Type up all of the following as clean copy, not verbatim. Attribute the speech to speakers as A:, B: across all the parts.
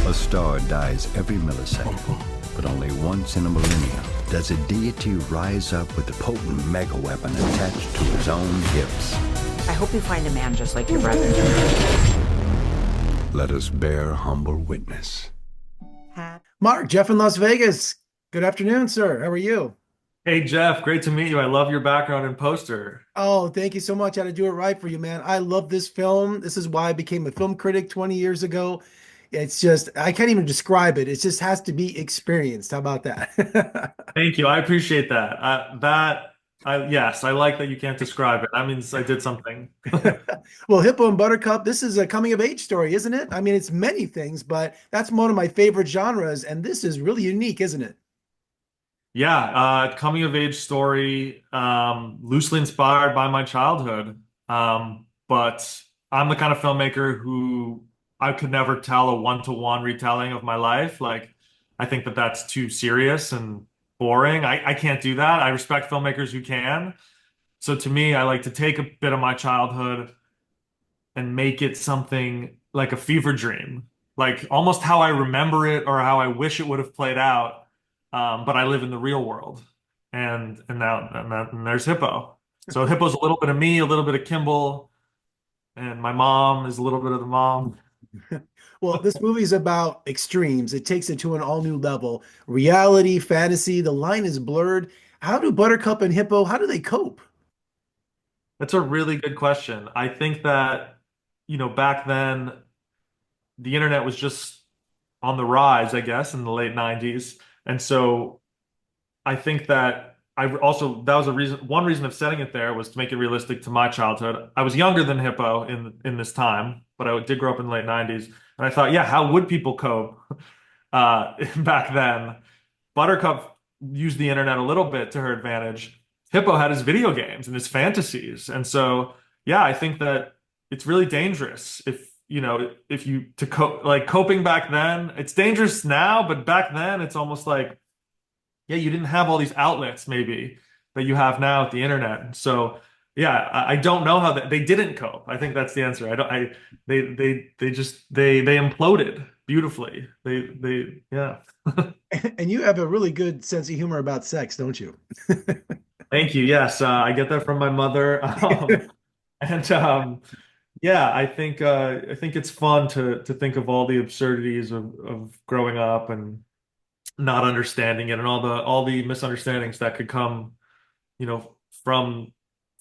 A: A star dies every millisecond, but only once in a millennium does a deity rise up with a potent mega weapon attached to his own hips.
B: I hope you find a man just like your brother.
A: Let us bear humble witness.
C: Mark, Jeff in Las Vegas. Good afternoon, sir. How are you?
D: Hey Jeff, great to meet you. I love your background and poster.
C: Oh, thank you so much. I had to do it right for you, man. I love this film. This is why I became a film critic 20 years ago. It's just, I can't even describe it. It just has to be experienced. How about that?
D: Thank you. I appreciate that. Yes, I like that you can't describe it. That means I did something.
C: Well, Hippo and Buttercup, this is a coming of age story, isn't it? I mean, it's many things, but that's one of my favorite genres, and this is really unique, isn't it?
D: Yeah, coming of age story, loosely inspired by my childhood. But I'm the kind of filmmaker who I could never tell a one-to-one retelling of my life. Like, I think that that's too serious and boring. I can't do that. I respect filmmakers who can. So to me, I like to take a bit of my childhood and make it something like a fever dream, like almost how I remember it or how I wish it would have played out. But I live in the real world, and there's Hippo. So Hippo's a little bit of me, a little bit of Kimball, and my mom is a little bit of the mom.
C: Well, this movie is about extremes. It takes it to an all new level. Reality, fantasy, the line is blurred. How do Buttercup and Hippo, how do they cope?
D: That's a really good question. I think that, back then the internet was just on the rise, I guess, in the late 90s. And so I think that that was one reason of setting it there was to make it realistic to my childhood. I was younger than Hippo in this time, but I did grow up in the late 90s. And I thought, yeah, how would people cope back then? Buttercup used the internet a little bit to her advantage. Hippo had his video games and his fantasies. And so, yeah, I think that it's really dangerous if you to cope, like coping back then. It's dangerous now, but back then it's almost like, yeah, you didn't have all these outlets maybe that you have now with the internet. So yeah, I don't know how they didn't cope. I think that's the answer. I don't I they imploded beautifully. Yeah.
C: And you have a really good sense of humor about sex, don't you?
D: Thank you. Yes, I get that from my mother. And yeah, I think it's fun to think of all the absurdities of growing up and not understanding it and all the misunderstandings that could come, from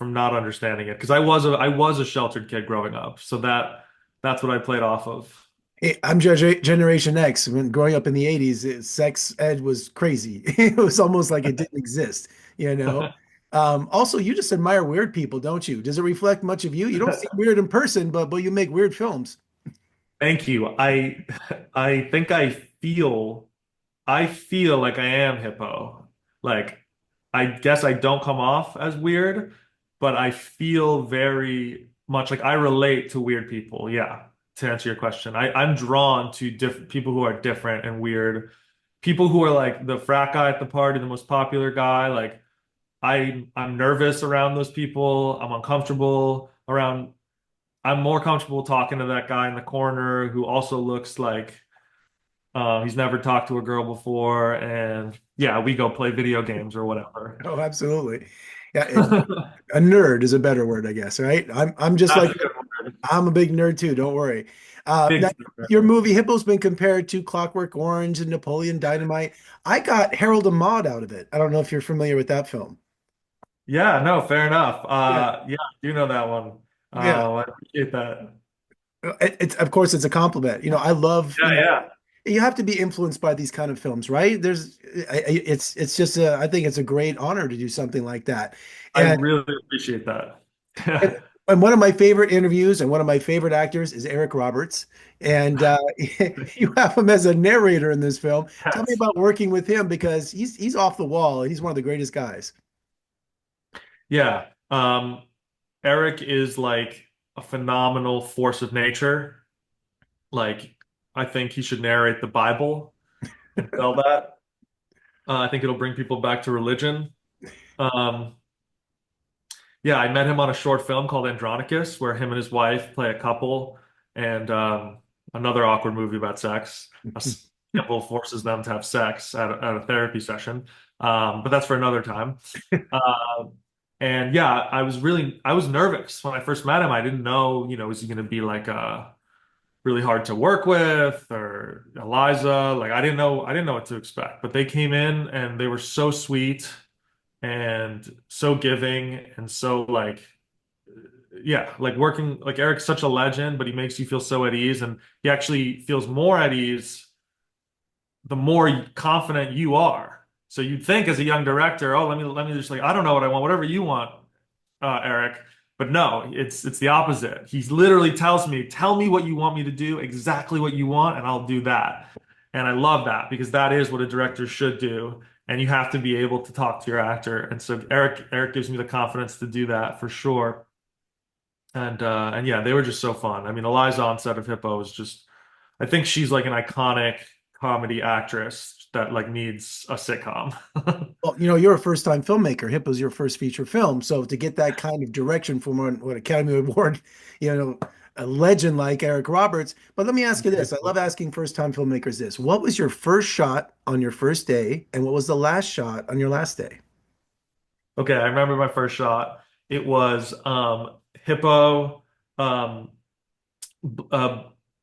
D: not understanding it. Because I was a sheltered kid growing up, so that's what I played off of.
C: I'm Generation X. When growing up in the 80s, sex ed was crazy. It was almost like it didn't exist, you know? Also, you just admire weird people, don't you? Does it reflect much of you? You don't seem weird in person, but you make weird films.
D: Thank you. I think I feel like I am Hippo. Like, I guess I don't come off as weird, but I feel very much like I relate to weird people. Yeah, to answer your question, I'm drawn to different people who are different and weird. People who are like the frat guy at the party, the most popular guy. Like, I'm nervous around those people. I'm uncomfortable around. I'm more comfortable talking to that guy in the corner who also looks like he's never talked to a girl before, and yeah, we go play video games or whatever.
C: Oh, absolutely. Yeah, a nerd is a better word, I guess, right? I'm just
D: That's
C: like
D: a good word.
C: I'm a big nerd too, don't worry.
D: Big.
C: Now, your movie Hippo's been compared to Clockwork Orange and Napoleon Dynamite. I got Harold and Maude out of it. I don't know if you're familiar with that film.
D: Yeah, no, fair enough.
C: Yeah.
D: Yeah, I do know that one.
C: Yeah.
D: I appreciate that.
C: It's of course it's a compliment. I love,
D: Yeah, yeah.
C: you have to be influenced by these kind of films, right? It's just I think it's a great honor to do something like that.
D: I
C: And
D: really appreciate that.
C: and, and one of my favorite interviews and one of my favorite actors is Eric Roberts. And you have him as a narrator in this film. Tell me
D: Yes.
C: about working with him because he's off the wall. He's one of the greatest guys.
D: Yeah. Eric is like a phenomenal force of nature. Like, I think he should narrate the Bible and sell that. I think it'll bring people back to religion. Um, yeah, I met him on a short film called Andronicus, where him and his wife play a couple, and another awkward movie about sex. A couple forces them to have sex at a therapy session, but that's for another time. Uh, and yeah, I was nervous when I first met him. I didn't know, is he going to be like really hard to work with or Eliza? Like I didn't know what to expect. But they came in and they were so sweet and so giving and so like yeah, like working like Eric's such a legend, but he makes you feel so at ease, and he actually feels more at ease the more confident you are. So you'd think as a young director, oh, let me just like I don't know what I want, whatever you want, Eric. But no, it's the opposite. He literally tells me, tell me what you want me to do, exactly what you want, and I'll do that. And I love that because that is what a director should do. And you have to be able to talk to your actor. And so Eric gives me the confidence to do that for sure. And yeah, they were just so fun. I mean, Eliza on set of Hippo is just I think she's like an iconic comedy actress that like needs a sitcom.
C: Well, you're a first-time filmmaker. Hippo's your first feature film, so to get that kind of direction from what Academy Award, you know, a legend like Eric Roberts. But let me ask you this: I love asking first-time filmmakers this. What was your first shot on your first day, and what was the last shot on your last day?
D: Okay, I remember my first shot. It was Hippo um b-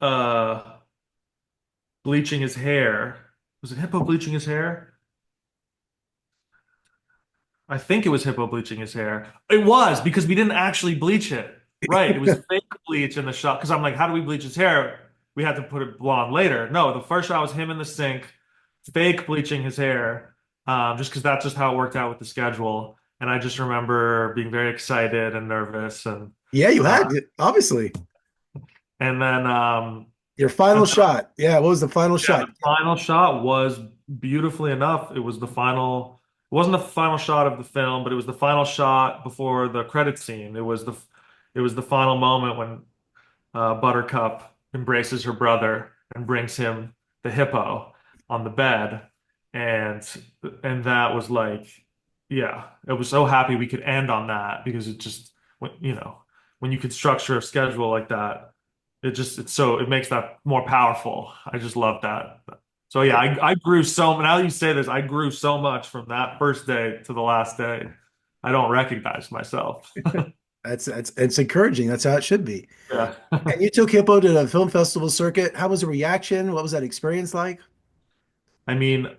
D: uh bleaching his hair. Was it Hippo bleaching his hair? I think it was Hippo bleaching his hair. It was because we didn't actually bleach it. Right. It was fake bleach in the shot. Because I'm like, how do we bleach his hair? We had to put it blonde later. No, the first shot was him in the sink, fake bleaching his hair, just because that's just how it worked out with the schedule. And I just remember being very excited and nervous,
C: Yeah, you
D: uh,
C: had it, obviously.
D: and then
C: Your final
D: and
C: shot. Yeah, what was the final
D: yeah,
C: shot?
D: the final shot was beautifully enough. It was the final. It wasn't the final shot of the film, but it was the final shot before the credit scene. It was the final moment when Buttercup embraces her brother and brings him the hippo on the bed, and that was like, yeah, I was so happy we could end on that because it just, when you could structure a schedule like that, it makes that more powerful. I just love that. So yeah, I grew so now that you say this, I grew so much from that first day to the last day. I don't recognize myself.
C: That's it's encouraging. That's how it should be.
D: Yeah.
C: And you took Hippo to the film festival circuit. How was the reaction? What was that experience like?
D: I mean,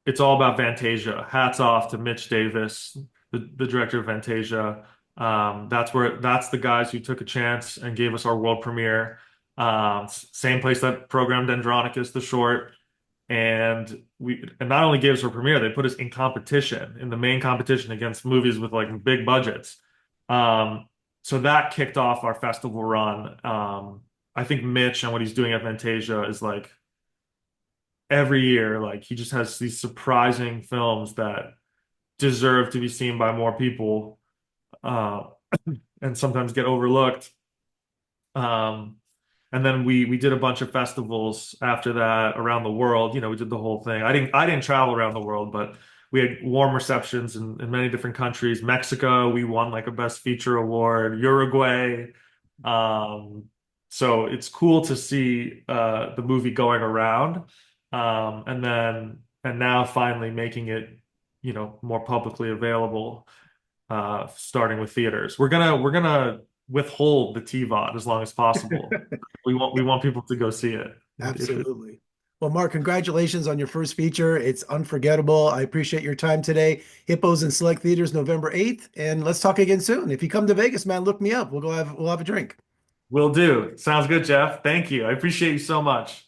D: it's all about Fantasia. Hats off to Mitch Davis, the director of Fantasia. That's the guys who took a chance and gave us our world premiere. Same place that programmed Andronicus, the short, and not only gave us our premiere, they put us in competition in the main competition against movies with like big budgets. So that kicked off our festival run. I think Mitch and what he's doing at Fantasia is like every year, like he just has these surprising films that deserve to be seen by more people, uh, and sometimes get overlooked. Um, and then we did a bunch of festivals after that around the world. We did the whole thing. I didn't travel around the world, but we had warm receptions in many different countries. Mexico, we won like a Best Feature award. Uruguay. Um, so it's cool to see the movie going around, and now finally making it, more publicly available, starting with theaters. We're gonna withhold the TVOD as long as possible. We want people to go see it.
C: Absolutely. Well, Mark, congratulations on your first feature. It's unforgettable. I appreciate your time today. Hippos in select theaters November 8th, and let's talk again soon. If you come to Vegas, man, look me up. We'll have a drink.
D: Will do. Sounds good, Jeff. Thank you. I appreciate you so much.